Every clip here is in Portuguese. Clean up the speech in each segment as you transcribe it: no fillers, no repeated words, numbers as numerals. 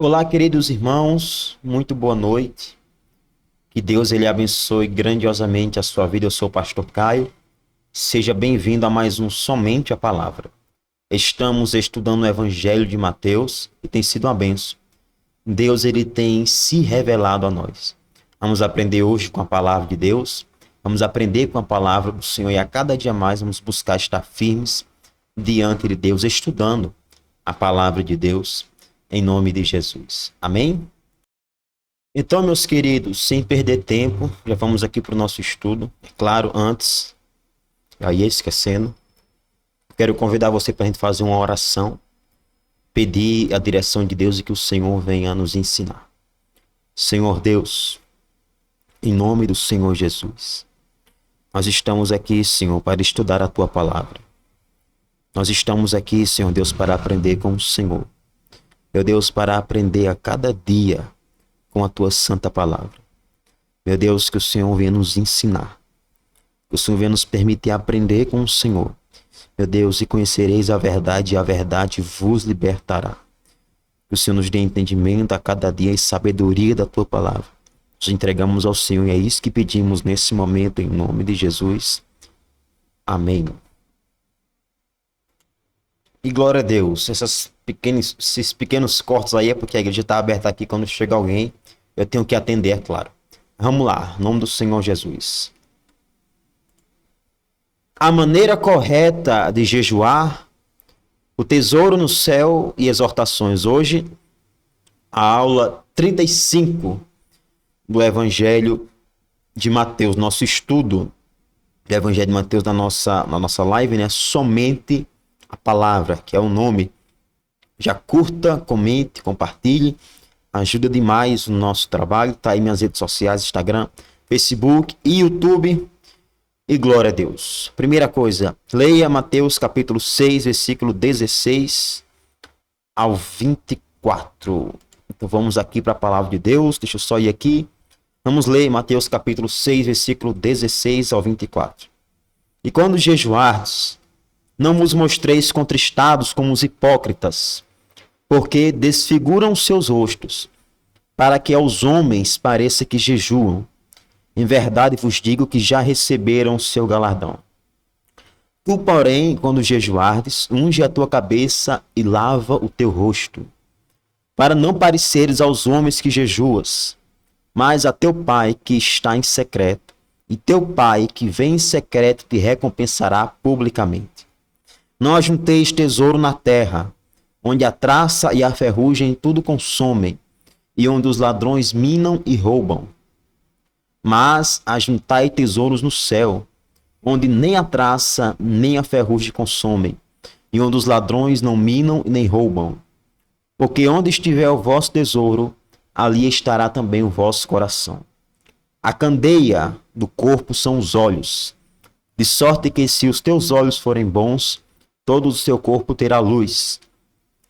Olá, queridos irmãos, muito boa noite. Que Deus ele abençoe grandiosamente a sua vida. Eu sou o pastor Caio. Seja bem-vindo a mais um Somente a Palavra. Estamos estudando o Evangelho de Mateus e tem sido uma bênção. Deus ele tem se revelado a nós. Vamos aprender hoje com a palavra de Deus. Vamos aprender com a palavra do Senhor e a cada dia mais vamos buscar estar firmes diante de Deus, estudando a palavra de Deus em nome de Jesus. Amém? Então, meus queridos, sem perder tempo, já vamos aqui para o nosso estudo. Claro, antes, já ia esquecendo, quero convidar você para a gente fazer uma oração, pedir a direção de Deus e que o Senhor venha nos ensinar. Senhor Deus, em nome do Senhor Jesus, nós estamos aqui, Senhor, para estudar a Tua palavra. Nós estamos aqui, Senhor Deus, para aprender com o Senhor. Meu Deus, para aprender a cada dia com a Tua santa palavra. Meu Deus, que o Senhor venha nos ensinar. Que o Senhor venha nos permitir aprender com o Senhor. Meu Deus, e conhecereis a verdade vos libertará. Que o Senhor nos dê entendimento a cada dia e sabedoria da Tua palavra. Nos entregamos ao Senhor e é isso que pedimos nesse momento, em nome de Jesus. Amém. E glória a Deus. Esses pequenos cortes aí é porque a igreja está aberta aqui. Quando chega alguém, eu tenho que atender, é claro. Vamos lá, em nome do Senhor Jesus. A maneira correta de jejuar, o tesouro no céu e exortações. Hoje, a aula 35 do Evangelho de Mateus. Nosso estudo do Evangelho de Mateus na nossa live, né? Somente a palavra, que é o nome. Já curta, comente, compartilhe. Ajuda demais o nosso trabalho. Tá aí minhas redes sociais, Instagram, Facebook e YouTube. E glória a Deus. Primeira coisa, leia Mateus capítulo 6, versículo 16 ao 24. Então vamos aqui para a palavra de Deus. Deixa eu só ir aqui. Vamos ler Mateus capítulo 6, versículo 16 ao 24. E quando jejuardes, não vos mostreis contristados como os hipócritas, porque desfiguram seus rostos, para que aos homens pareça que jejuam. Em verdade vos digo que já receberam seu galardão. Tu, porém, quando jejuardes, unge a tua cabeça e lava o teu rosto, para não pareceres aos homens que jejuas, mas a teu Pai que está em secreto, e teu Pai que vem em secreto te recompensará publicamente. Não ajunteis tesouro na terra, onde a traça e a ferrugem tudo consomem, e onde os ladrões minam e roubam. Mas ajuntai tesouros no céu, onde nem a traça nem a ferrugem consomem, e onde os ladrões não minam e nem roubam. Porque onde estiver o vosso tesouro, ali estará também o vosso coração. A candeia do corpo são os olhos, de sorte que se os teus olhos forem bons, todo o seu corpo terá luz.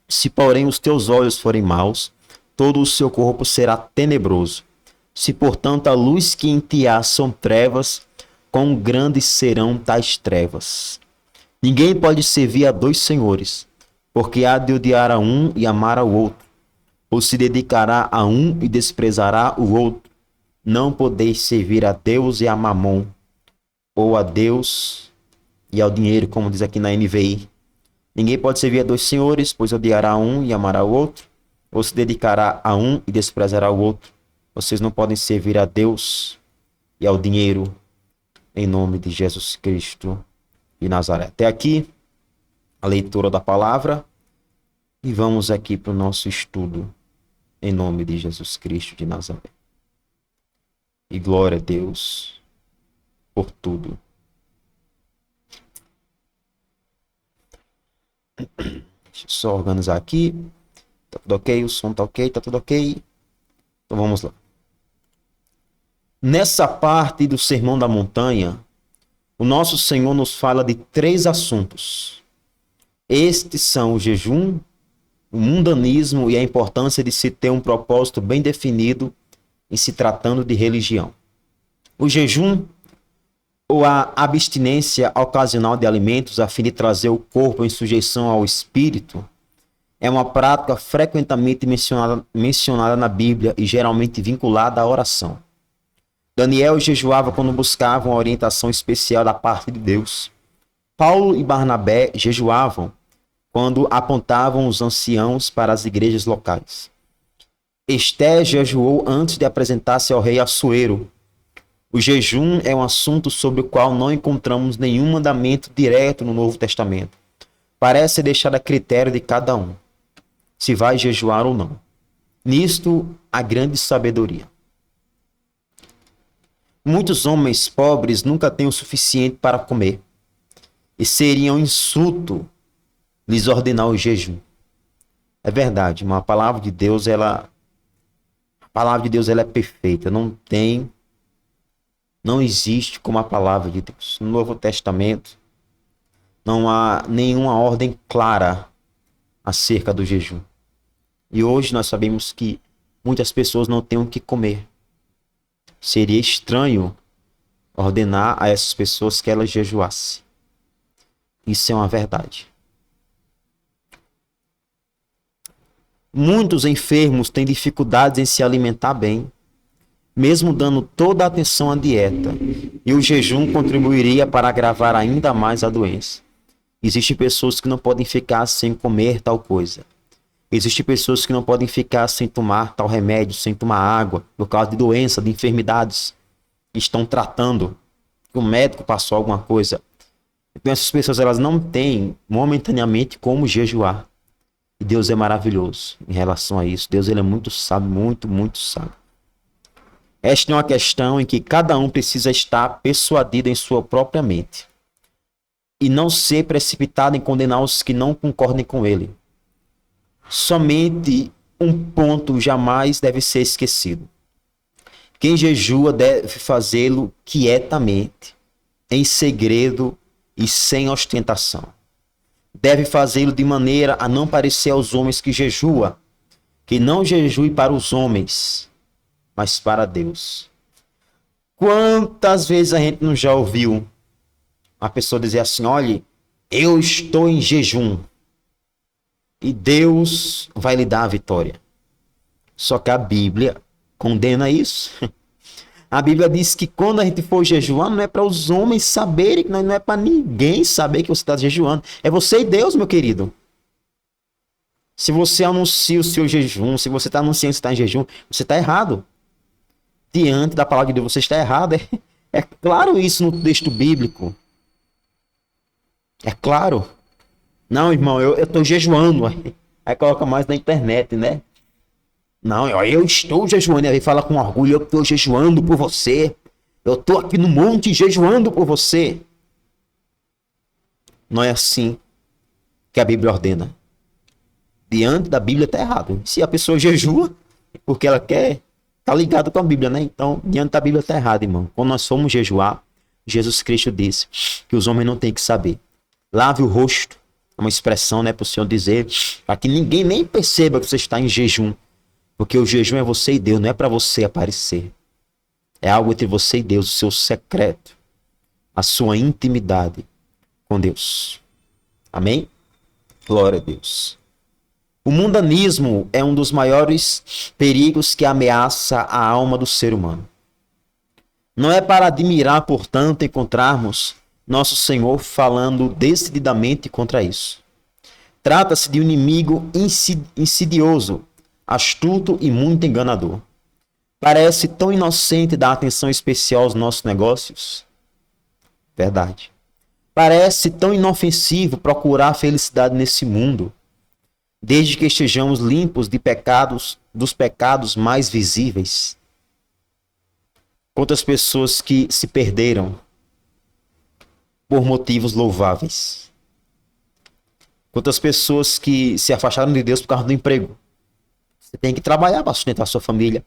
Se, porém, os teus olhos forem maus, todo o seu corpo será tenebroso. Se, portanto, a luz que em ti há são trevas, quão grandes serão tais trevas. Ninguém pode servir a dois senhores, porque há de odiar a um e amar ao outro, ou se dedicará a um e desprezará o outro. Não podeis servir a Deus e a Mamon, ou a Deus e ao dinheiro, como diz aqui na NVI. Ninguém pode servir a dois senhores, pois odiará um e amará o outro, ou se dedicará a um e desprezará o outro. Vocês não podem servir a Deus e ao dinheiro, em nome de Jesus Cristo de Nazaré. Até aqui a leitura da palavra e vamos aqui para o nosso estudo, em nome de Jesus Cristo de Nazaré. E glória a Deus por tudo. Deixa eu só organizar aqui. Tá tudo ok? O som tá ok? Tá tudo ok? Então vamos lá. Nessa parte do Sermão da Montanha, o nosso Senhor nos fala de 3 assuntos. Estes são o jejum, o mundanismo e a importância de se ter um propósito bem definido em se tratando de religião. O jejum ou a abstinência ocasional de alimentos a fim de trazer o corpo em sujeição ao espírito É uma prática frequentemente mencionada na Bíblia e geralmente vinculada à oração. Daniel jejuava quando buscava uma orientação especial da parte de Deus. Paulo e Barnabé jejuavam quando apontavam os anciãos para as igrejas locais. Esté jejuou antes de apresentar-se ao rei Assuero. O jejum é um assunto sobre o qual não encontramos nenhum mandamento direto no Novo Testamento. Parece deixar a critério de cada um, se vai jejuar ou não. Nisto, a grande sabedoria. Muitos homens pobres nunca têm o suficiente para comer, e seria um insulto lhes ordenar o jejum. É verdade, mas a palavra de Deus, ela é perfeita, não existe como a palavra de Deus. No Novo Testamento, não há nenhuma ordem clara acerca do jejum. E hoje nós sabemos que muitas pessoas não têm o que comer. Seria estranho ordenar a essas pessoas que elas jejuassem. Isso é uma verdade. Muitos enfermos têm dificuldades em se alimentar bem, mesmo dando toda a atenção à dieta, e o jejum contribuiria para agravar ainda mais a doença. Existem pessoas que não podem ficar sem comer tal coisa. Existem pessoas que não podem ficar sem tomar tal remédio, sem tomar água, por causa de doença, de enfermidades que estão tratando, que o médico passou alguma coisa. Então essas pessoas, elas não têm momentaneamente como jejuar. E Deus é maravilhoso em relação a isso. Deus, ele é muito sábio, muito, muito sábio. Esta é uma questão em que cada um precisa estar persuadido em sua própria mente e não ser precipitado em condenar os que não concordem com ele. Somente um ponto jamais deve ser esquecido. Quem jejua deve fazê-lo quietamente, em segredo e sem ostentação. Deve fazê-lo de maneira a não parecer aos homens que jejua, que não jejue para os homens, mas para Deus. Quantas vezes a gente não já ouviu a pessoa dizer assim: olha, eu estou em jejum e Deus vai lhe dar a vitória. Só que a Bíblia condena isso. A Bíblia diz que quando a gente for jejuar, não é para os homens saberem, não é para ninguém saber que você está jejuando. É você e Deus, meu querido. Se você anuncia o seu jejum, se você está anunciando que você está em jejum, você está errado. Diante da palavra de Deus, você está errado. É claro isso no texto bíblico. É claro. Não, irmão, eu estou jejuando. Aí coloca mais na internet, né? Não, eu estou jejuando. Aí fala com orgulho: eu estou jejuando por você. Eu estou aqui no monte jejuando por você. Não é assim que a Bíblia ordena. Diante da Bíblia está errado. Se a pessoa jejua porque ela quer, tá ligado com a Bíblia, né? Então, diante da Bíblia está errado, irmão. Quando nós fomos jejuar, Jesus Cristo disse que os homens não têm que saber. Lave o rosto. É uma expressão, né, para o Senhor dizer, para que ninguém nem perceba que você está em jejum. Porque o jejum é você e Deus, não é para você aparecer. É algo entre você e Deus, o seu secreto, a sua intimidade com Deus. Amém? Glória a Deus. O mundanismo é um dos maiores perigos que ameaça a alma do ser humano. Não é para admirar, portanto, encontrarmos nosso Senhor falando decididamente contra isso. Trata-se de um inimigo insidioso, astuto e muito enganador. Parece tão inocente dar atenção especial aos nossos negócios. Verdade. Parece tão inofensivo procurar a felicidade nesse mundo, desde que estejamos limpos de pecados, dos pecados mais visíveis. Quantas pessoas que se perderam por motivos louváveis. Quantas pessoas que se afastaram de Deus por causa do emprego. Você tem que trabalhar para sustentar a sua família.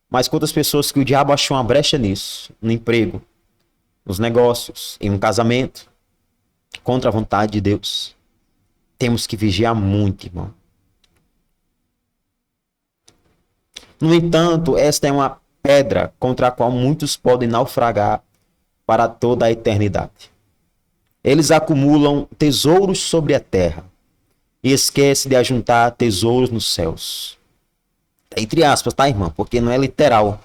Mas quantas pessoas que o diabo achou uma brecha nisso, no emprego, nos negócios, em um casamento, contra a vontade de Deus. Temos que vigiar muito, irmão. No entanto, esta é uma pedra contra a qual muitos podem naufragar para toda a eternidade. Eles acumulam tesouros sobre a terra, e esquece de ajuntar tesouros nos céus. Entre aspas, tá, irmão? Porque não é literal.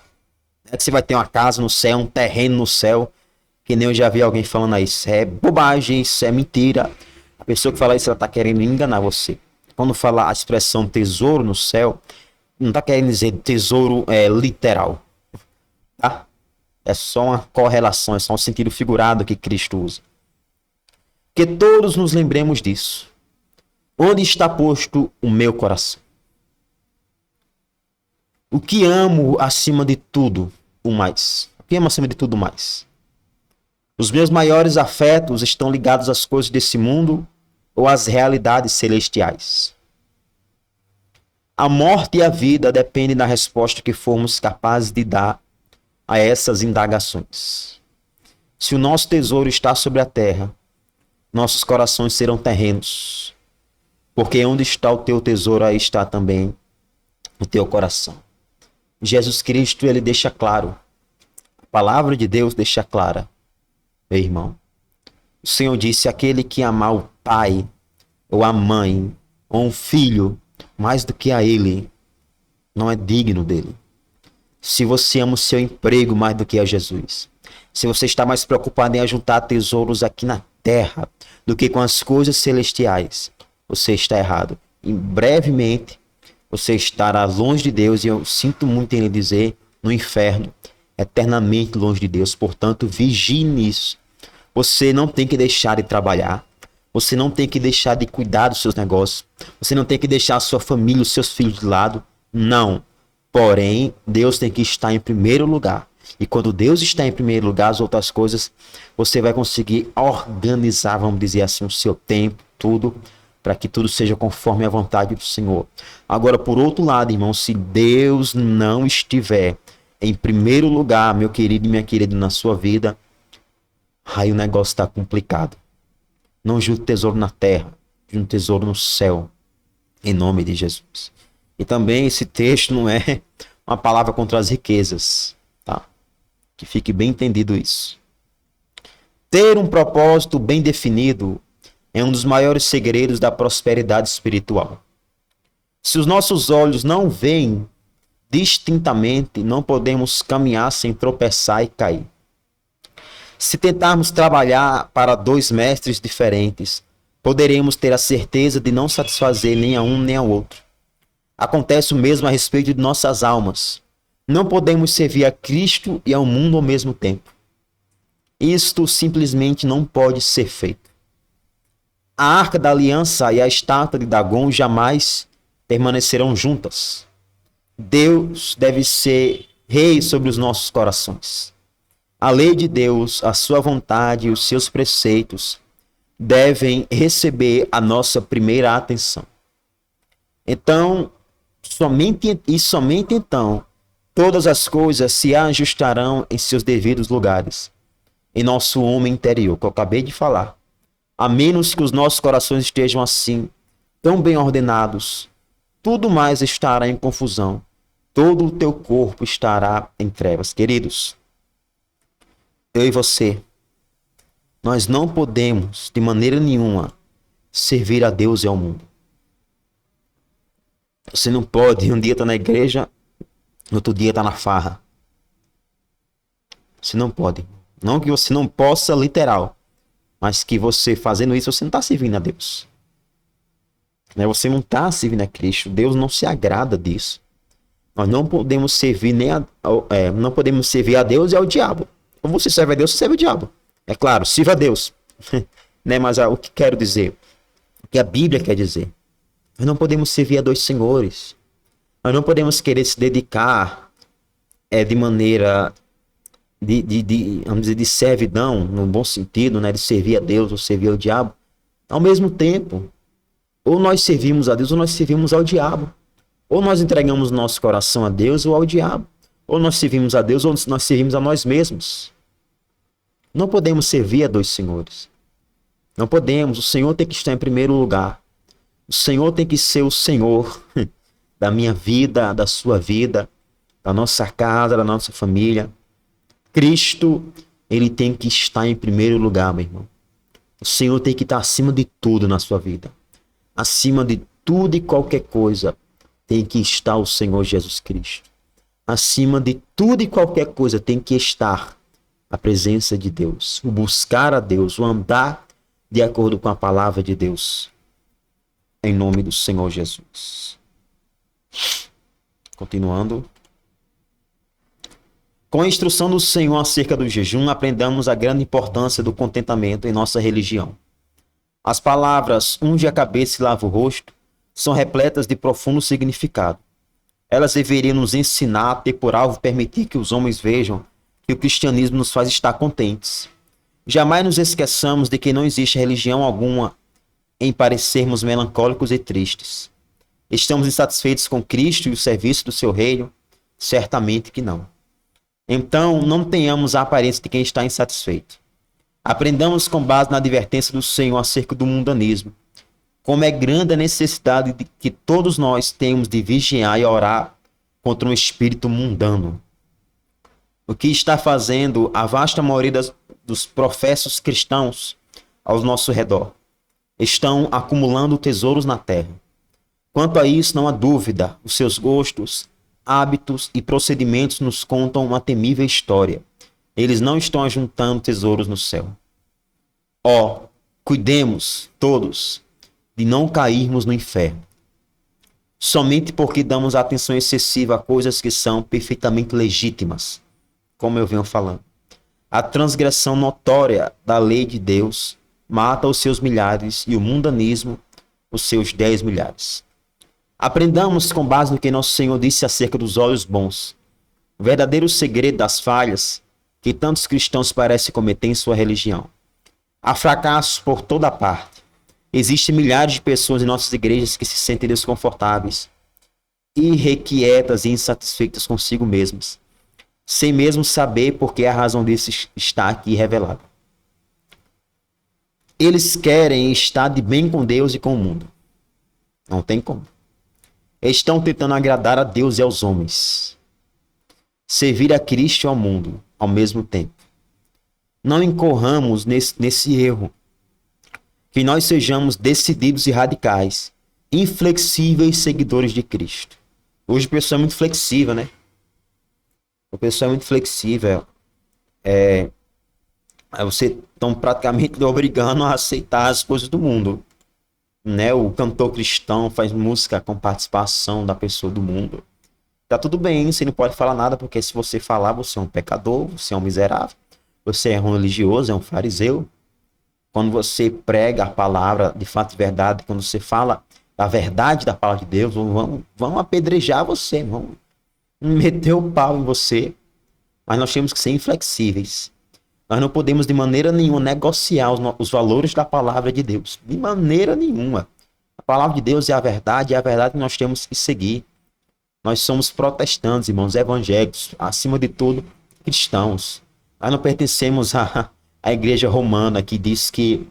Não é que você vai ter uma casa no céu, um terreno no céu, que nem eu já vi alguém falando aí. Isso é bobagem, isso é mentira. A pessoa que fala isso, ela tá querendo enganar você. Quando fala a expressão tesouro no céu, não tá querendo dizer tesouro literal, tá? É só uma correlação, é só um sentido figurado que Cristo usa. Que todos nos lembremos disso. Onde está posto o meu coração? O que amo acima de tudo, o mais? O que amo acima de tudo mais? Os meus maiores afetos estão ligados às coisas desse mundo ou às realidades celestiais? A morte e a vida dependem da resposta que formos capazes de dar a essas indagações. Se o nosso tesouro está sobre a terra, nossos corações serão terrenos, porque onde está o teu tesouro, aí está também o teu coração. Jesus Cristo, ele deixa claro, a palavra de Deus deixa clara, meu irmão. O Senhor disse: aquele que amar o pai, ou a mãe, ou um filho, mais do que a ele, não é digno dele. Se você ama o seu emprego mais do que a Jesus, se você está mais preocupado em ajuntar tesouros aqui na terra do que com as coisas celestiais, você está errado. Em brevemente, você estará longe de Deus, e eu sinto muito em lhe dizer, no inferno, eternamente longe de Deus. Portanto, vigie nisso. Você não tem que deixar de trabalhar. Você não tem que deixar de cuidar dos seus negócios. Você não tem que deixar a sua família, os seus filhos de lado. Não. Porém, Deus tem que estar em primeiro lugar. E quando Deus está em primeiro lugar, as outras coisas, você vai conseguir organizar, vamos dizer assim, o seu tempo, tudo, para que tudo seja conforme a vontade do Senhor. Agora, por outro lado, irmão, se Deus não estiver em primeiro lugar, meu querido e minha querida, na sua vida, aí o negócio está complicado. Não junte tesouro na terra, junte tesouro no céu, em nome de Jesus. E também esse texto não é uma palavra contra as riquezas, tá? Que fique bem entendido isso. Ter um propósito bem definido é um dos maiores segredos da prosperidade espiritual. Se os nossos olhos não veem distintamente, não podemos caminhar sem tropeçar e cair. Se tentarmos trabalhar para dois mestres diferentes, poderemos ter a certeza de não satisfazer nem a um nem ao outro. Acontece o mesmo a respeito de nossas almas. Não podemos servir a Cristo e ao mundo ao mesmo tempo. Isto simplesmente não pode ser feito. A Arca da Aliança e a estátua de Dagon jamais permanecerão juntas. Deus deve ser rei sobre os nossos corações. A lei de Deus, a sua vontade e os seus preceitos devem receber a nossa primeira atenção. Então, somente então, todas as coisas se ajustarão em seus devidos lugares, em nosso homem interior, que eu acabei de falar. A menos que os nossos corações estejam assim, tão bem ordenados, tudo mais estará em confusão. Todo o teu corpo estará em trevas. Queridos, eu e você, nós não podemos, de maneira nenhuma, servir a Deus e ao mundo. Você não pode, um dia estar na igreja, no outro dia estar na farra. Você não pode. Não que você não possa, literal, mas que você fazendo isso, você não está servindo a Deus. Você não está servindo a Cristo. Deus não se agrada disso. Nós não podemos servir não podemos servir a Deus e ao diabo. Ou você serve a Deus, você serve o diabo. É claro, sirva a Deus. Mas o que quero dizer? O que a Bíblia quer dizer? Nós não podemos servir a dois senhores. Nós não podemos querer se dedicar de maneira vamos dizer, de servidão, no bom sentido, de servir a Deus ou servir ao diabo. Ao mesmo tempo, ou nós servimos a Deus ou nós servimos ao diabo. Ou nós entregamos nosso coração a Deus ou ao diabo. Ou nós servimos a Deus ou nós servimos a nós mesmos. Não podemos servir a dois senhores. Não podemos. O Senhor tem que estar em primeiro lugar. O Senhor tem que ser o Senhor da minha vida, da sua vida, da nossa casa, da nossa família. Cristo, ele tem que estar em primeiro lugar, meu irmão. O Senhor tem que estar acima de tudo na sua vida. Acima de tudo e qualquer coisa, tem que estar o Senhor Jesus Cristo. Acima de tudo e qualquer coisa, tem que estar a presença de Deus, o buscar a Deus, o andar de acordo com a palavra de Deus. Em nome do Senhor Jesus. Continuando. Com a instrução do Senhor acerca do jejum, aprendamos a grande importância do contentamento em nossa religião. As palavras unge a cabeça e lava o rosto são repletas de profundo significado. Elas deveriam nos ensinar a ter por alvo permitir que os homens vejam que o cristianismo nos faz estar contentes. Jamais nos esqueçamos de que não existe religião alguma em parecermos melancólicos e tristes. Estamos insatisfeitos com Cristo e o serviço do seu reino? Certamente que não. Então, não tenhamos a aparência de quem está insatisfeito. Aprendamos com base na advertência do Senhor acerca do mundanismo. Como é grande a necessidade de que todos nós temos de vigiar e orar contra um espírito mundano. O que está fazendo a vasta maioria dos professos cristãos ao nosso redor? Estão acumulando tesouros na terra. Quanto a isso, não há dúvida, os seus gostos, hábitos e procedimentos nos contam uma temível história. Eles não estão ajuntando tesouros no céu. Cuidemos, todos, de não cairmos no inferno. Somente porque damos atenção excessiva a coisas que são perfeitamente legítimas, como eu venho falando. A transgressão notória da lei de Deus mata os seus milhares e o mundanismo os seus 10 milhares. Aprendamos com base no que nosso Senhor disse acerca dos olhos bons. O verdadeiro segredo das falhas que tantos cristãos parecem cometer em sua religião. Há fracassos por toda parte. Existem milhares de pessoas em nossas igrejas que se sentem desconfortáveis, irrequietas e insatisfeitas consigo mesmas, sem mesmo saber por que a razão disso está aqui revelada. Eles querem estar de bem com Deus e com o mundo. Não tem como. Estão tentando agradar a Deus e aos homens. Servir a Cristo e ao mundo ao mesmo tempo. Não incorramos nesse erro. Que nós sejamos decididos e radicais, inflexíveis seguidores de Cristo. Hoje a pessoa é muito flexível, né? A pessoa é muito flexível. Você estão praticamente obrigando a aceitar as coisas do mundo. Né? O cantor cristão faz música com participação da pessoa do mundo. Tá tudo bem, você não pode falar nada, porque se você falar, você é um pecador, você é um miserável, você é um religioso, é um fariseu. Quando você prega a palavra de fato e verdade, quando você fala a verdade da palavra de Deus, vão apedrejar você, vão meter o pau em você. Mas nós temos que ser inflexíveis. Nós não podemos de maneira nenhuma negociar os valores da palavra de Deus. De maneira nenhuma. A palavra de Deus é a verdade que nós temos que seguir. Nós somos protestantes, irmãos, evangélicos, acima de tudo, cristãos. Nós não pertencemos à igreja romana que diz que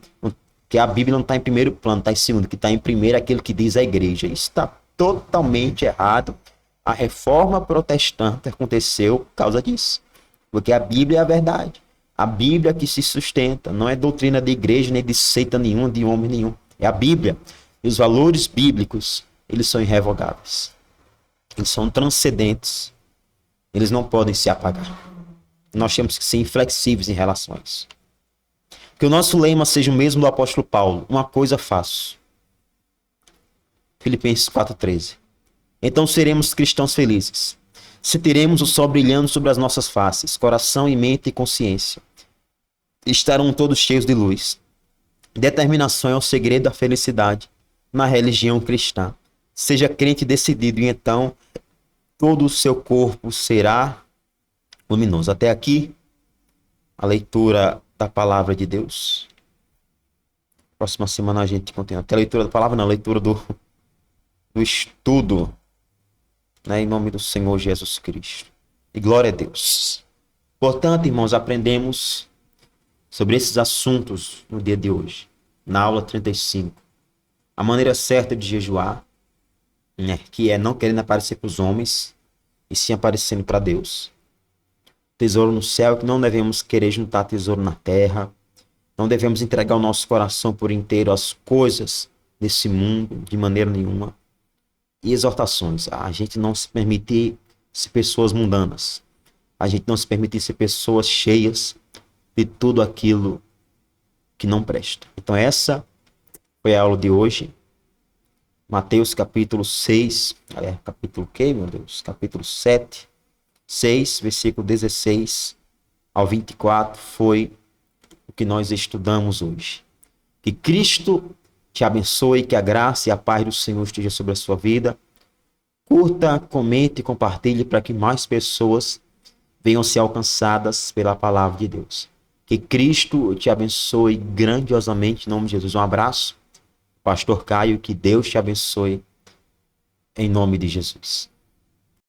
a Bíblia não está em primeiro plano, está em segundo, que está em primeiro aquilo que diz a igreja. Isso está totalmente errado. A reforma protestante aconteceu por causa disso. Porque a Bíblia é a verdade. A Bíblia que se sustenta. Não é doutrina de igreja, nem de seita nenhuma, de homem nenhum. É a Bíblia. E os valores bíblicos, eles são irrevogáveis. Eles são transcendentes. Eles não podem se apagar. Nós temos que ser inflexíveis em relação a isso. Que o nosso lema seja o mesmo do apóstolo Paulo. Uma coisa faço. Filipenses 4,13. Então seremos cristãos felizes. Se teremos o sol brilhando sobre as nossas faces, coração e mente e consciência. Estarão todos cheios de luz. Determinação é o segredo da felicidade na religião cristã. Seja crente decidido e então todo o seu corpo será luminoso. Até aqui, a leitura da palavra de Deus. Próxima semana a gente continua. Até a leitura da palavra, não, a leitura do estudo, né, em nome do Senhor Jesus Cristo. E glória a Deus. Portanto, irmãos, aprendemos sobre esses assuntos no dia de hoje, na aula 35. A maneira certa de jejuar, né, que é não querendo aparecer para os homens, e sim aparecendo para Deus. Tesouro no céu, que não devemos querer juntar tesouro na terra. Não devemos entregar o nosso coração por inteiro às coisas nesse mundo, de maneira nenhuma. E exortações, a gente não se permitir ser pessoas mundanas, a gente não se permitir ser pessoas cheias de tudo aquilo que não presta. Então essa foi a aula de hoje. Mateus capítulo 6, capítulo que, meu Deus? Capítulo 7, 6, versículo 16 ao 24 foi o que nós estudamos hoje. Que Cristo te abençoe, que a graça e a paz do Senhor esteja sobre a sua vida. Curta, comente e compartilhe para que mais pessoas venham ser alcançadas pela palavra de Deus. Que Cristo te abençoe grandiosamente, em nome de Jesus. Um abraço, Pastor Caio, que Deus te abençoe, em nome de Jesus.